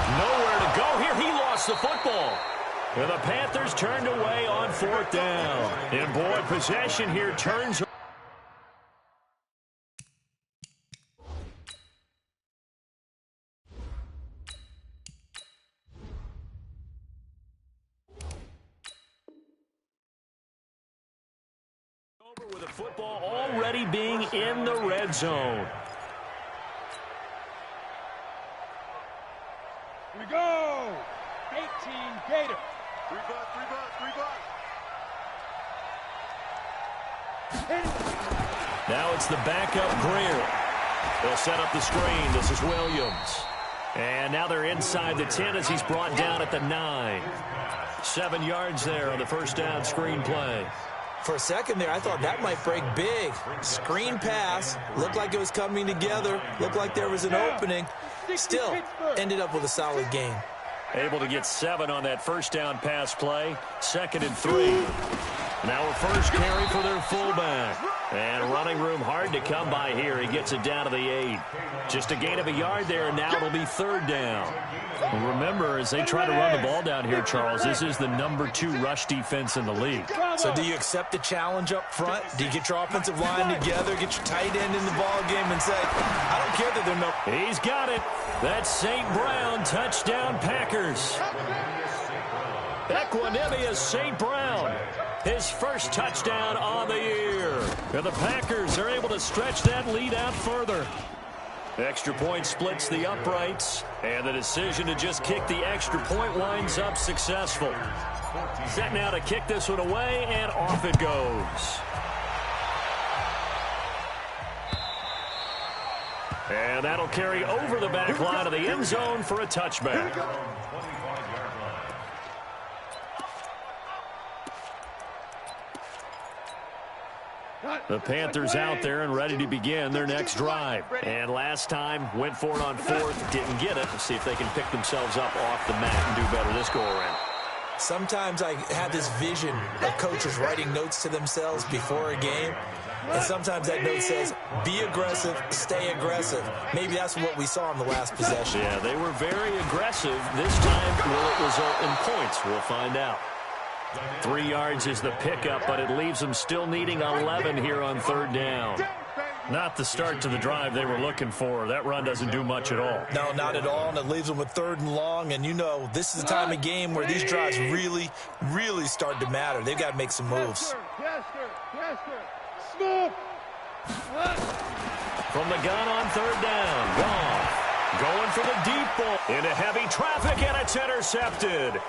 Nowhere to go here. He lost the football. And the Panthers turned away on 4th down. And boy, possession here turns. Over with the football already being in the red zone. Here we go. 18 Gator. 3 bucks, 3 bucks, 3 bucks. Now it's the backup Greer. They'll set up the screen. This is Williams. And now they're inside the 10 as he's brought down at the 9. 7 yards there on the 1st down screen play. For a second there, I thought that might break big. Screen pass. Looked like it was coming together. Looked like there was an opening. Still, ended up with a solid game. Able to get 7 on that 1st down pass play. 2nd and 3. Now a first carry for their fullback. And running room hard to come by here. He gets it down to the 8. Just a gain of a yard there, and now it'll be 3rd down. And remember, as they try to run the ball down here, Charles, this is the number 2 rush defense in the league. So do you accept the challenge up front? Do you get your offensive line together, get your tight end in the ball game and say, I don't care that they're no... He's got it. That's St. Brown, touchdown Packers. Equanimous St. Brown, his first touchdown on the year. And the Packers are able to stretch that lead out further. Extra point splits the uprights, and the decision to just kick the extra point winds up successful. Set now to kick this one away, and off it goes. And that'll carry over the back line of the end zone for a touchback. The Panthers out there and ready to begin their next drive. And last time, went for it on 4th, didn't get it. Let's see if they can pick themselves up off the mat and do better this go-around. Sometimes I have this vision of coaches writing notes to themselves before a game. And sometimes that note says, be aggressive, stay aggressive. Maybe that's what we saw in the last possession. Yeah, they were very aggressive. This time, will it result in points? We'll find out. 3 yards is the pickup, but it leaves them still needing 11 here on third down. Not the start to the drive they were looking for. That run doesn't do much at all. No, not at all, and it leaves them with 3rd and long. And you know, this is the time of game where these drives really, really start to matter. They've got to make some moves. Yes, sir. Yes, sir. Smooth. From the gun on third down, Goff going for the deep ball into heavy traffic, and it's intercepted.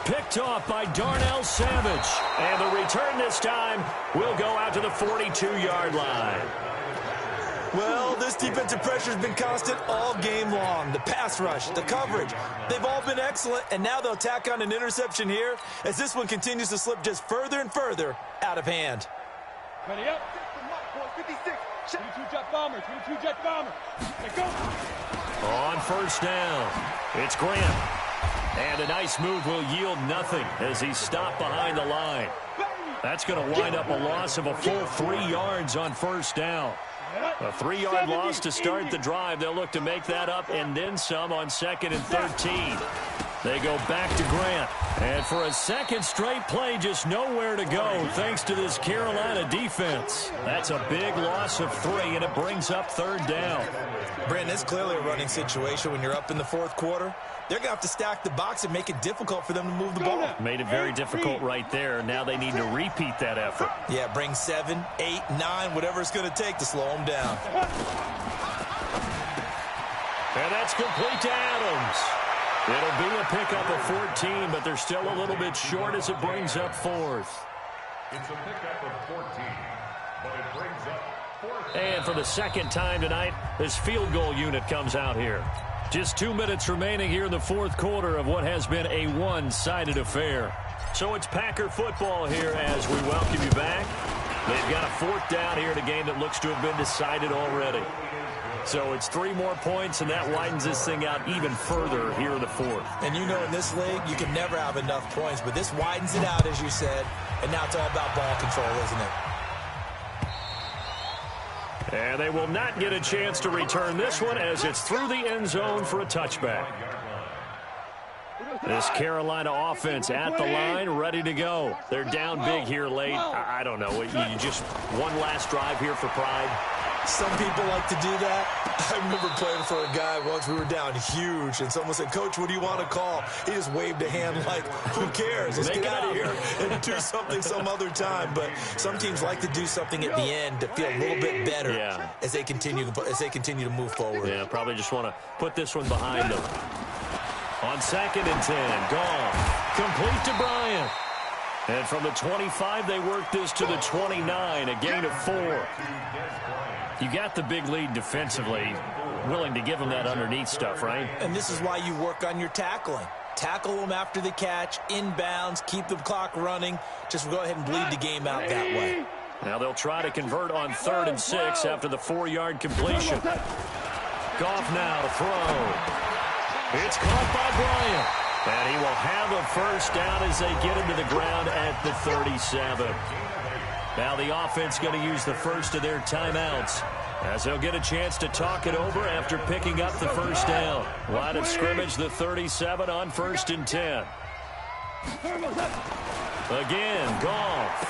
Picked off by Darnell Savage. And the return this time will go out to the 42-yard line. Well, this defensive pressure has been constant all game long. The pass rush, the coverage, they've all been excellent, and now they'll tack on an interception here as this one continues to slip just further and further out of hand. Ready up. 22 jet bomber. 22 jet bomber. Let go. On first down, it's Grant. And a nice move will yield nothing as he's stopped behind the line. That's going to wind up a loss of a full 3 yards on first down. A 3-yard loss to start the drive. They'll look to make that up and then some on 2nd and 13. They go back to Grant. And for a second straight play, just nowhere to go thanks to this Carolina defense. That's a big loss of 3, and it brings up third down. Brandon, it's clearly a running situation when you're up in the 4th quarter. They're going to have to stack the box and make it difficult for them to move the ball. Made it very difficult right there. Now they need to repeat that effort. Yeah, bring 7, 8, 9, whatever it's going to take to slow them down. And that's complete to Adams. It'll be a pickup of 14, but they're still a little bit short as it brings up 4th. It's a pickup of 14, but it brings up 4th. And for the second time tonight, this field goal unit comes out here. Just 2 minutes remaining here in the 4th quarter of what has been a one-sided affair. So it's Packer football here as we welcome you back. They've got a 4th down here in a game that looks to have been decided already. So it's 3 more points, and that widens this thing out even further here in the 4th. And you know in this league, you can never have enough points, but this widens it out, as you said, and now it's all about ball control, isn't it? And they will not get a chance to return this one as it's through the end zone for a touchback. This Carolina offense at the line, ready to go. They're down big here late. I don't know. You just one last drive here for pride. Some people like to do that. I remember playing for a guy once. We were down huge, and someone said, "Coach, what do you want to call?" He just waved a hand like, who cares? Let's get out of here and do something some other time. But some teams like to do something at the end to feel a little bit better as they continue to move forward. Yeah, probably just want to put this one behind them. On 2nd and 10, Goff, complete to Bryant. And from the 25, they work this to the 29, a gain of 4. You got the big lead defensively, willing to give them that underneath stuff, right? And this is why you work on your tackling. Tackle them after the catch, inbounds, keep the clock running. Just go ahead and bleed the game out that way. Now they'll try to convert on 3rd and 6 after the 4-yard completion. Goff now to throw. It's caught by Bryant. And he will have a first down as they get him to the ground at the 37. Now the offense going to use the first of their timeouts as they'll get a chance to talk it over after picking up the first down. Line of scrimmage, the 37 on 1st and 10. Again, Goff.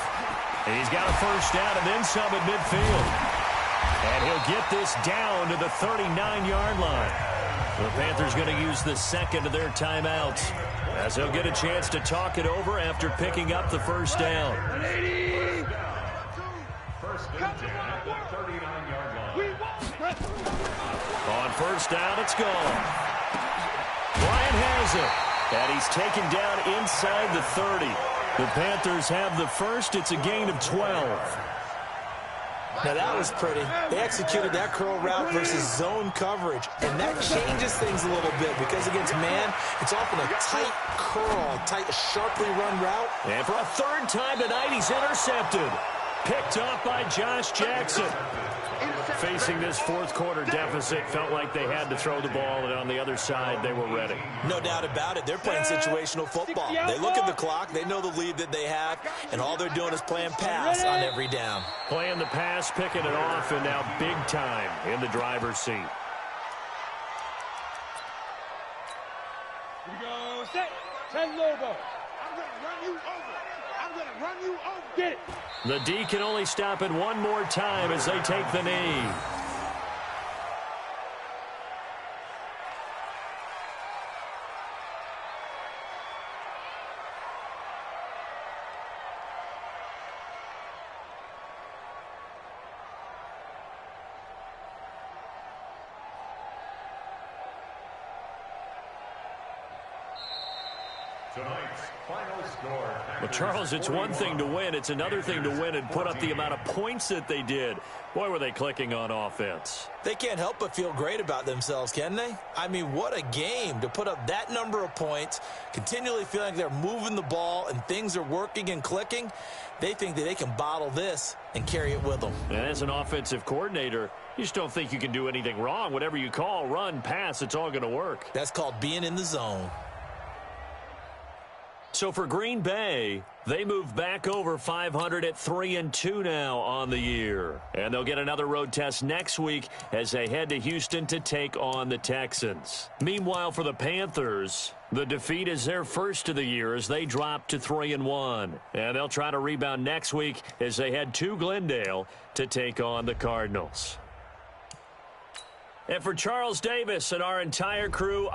He's got a first down and then some at midfield. And he'll get this down to the 39-yard line. The Panthers going to use the second of their timeouts as they'll get a chance to talk it over after picking up the first down. First and 10 at the 39-yard line. On first down, it's gone. Bryant has it. And he's taken down inside the 30. The Panthers have the first. It's a gain of 12. Now that was pretty. They executed that curl route versus zone coverage, and that changes things a little bit because against man, it's often a tight curl, tight, sharply run route. And for a 3rd time tonight, he's intercepted. Picked off by Josh Jackson. Facing this fourth quarter deficit, felt like they had to throw the ball, and on the other side, they were ready. No doubt about it. They're playing situational football. They look at the clock, they know the lead that they have, and all they're doing is playing pass on every down. Playing the pass, picking it off, and now big time in the driver's seat. Here we go. Set. 10 Lobo. I'm going to run you over. I'm going to run you over. Get it. The D can only stop it one more time as they take the knee. Tonight's final score. Well, Charles, it's one thing to win. It's another thing to win and put up the amount of points that they did. Boy, were they clicking on offense. They can't help but feel great about themselves, can they? I mean, what a game to put up that number of points, continually feeling like they're moving the ball and things are working and clicking. They think that they can bottle this and carry it with them. And as an offensive coordinator, you just don't think you can do anything wrong. Whatever you call, run, pass, it's all going to work. That's called being in the zone. So for Green Bay, they move back over 500 at 3-2 now on the year. And they'll get another road test next week as they head to Houston to take on the Texans. Meanwhile, for the Panthers, the defeat is their first of the year as they drop to 3-1. And they'll try to rebound next week as they head to Glendale to take on the Cardinals. And for Charles Davis and our entire crew...